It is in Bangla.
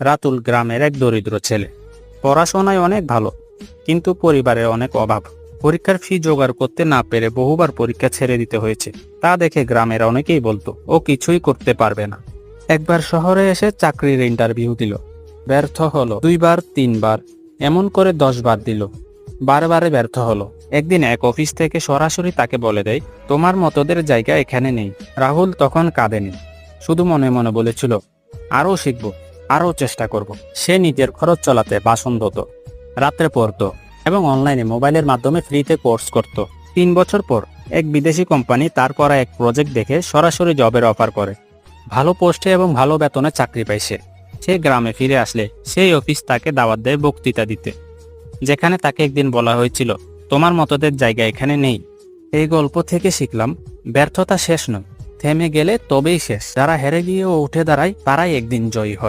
রাতুল গ্রামের এক দরিদ্র ছেলে। পড়াশোনায় অনেক ভালো, কিন্তু পরিবারের অনেক অভাব। পরীক্ষার ফি জোগাড় করতে না পেরে বহুবার পরীক্ষা ছেড়ে দিতে হয়েছে। তা দেখে গ্রামের অনেকেই বলতো ও কিছুই করতে পারবে না। একবার শহরে এসে চাকরির ইন্টারভিউ দিল, ব্যর্থ হলো। 2বার 3বার এমন করে 10 বার দিল, বারবারে ব্যর্থ হলো। একদিন এক অফিস থেকে সরাসরি তাকে বলে দেয়, তোমার মতোদের জায়গা এখানে নেই। রাহুল তখন কাঁদেনি, শুধু মনে মনে বলেছিল, আরও শিখব, আরও চেষ্টা করব। সে নিজের খরচ চালাতে বাসন ধুতো, রাত্রে পড়তো এবং অনলাইনে মোবাইলের মাধ্যমে ফ্রিতে কোর্স করত। 3 বছর পর এক বিদেশি কোম্পানি তার করা এক প্রজেক্ট দেখে সরাসরি জবের অফার করে। ভালো পোস্টে এবং ভালো বেতনে চাকরি পাইছে। সে গ্রামে ফিরে আসলে সেই অফিস তাকে দাওয়াত দেয় বক্তৃতা দিতে, যেখানে তাকে একদিন বলা হয়েছিল, তোমার মতোদের জায়গা এখানে নেই। এই গল্প থেকে শিখলাম, ব্যর্থতা শেষ নয়, থেমে গেলে তবেই শেষ। যারা হেরে গিয়েও উঠে দাঁড়ায় তারাই একদিন জয়ী হয়।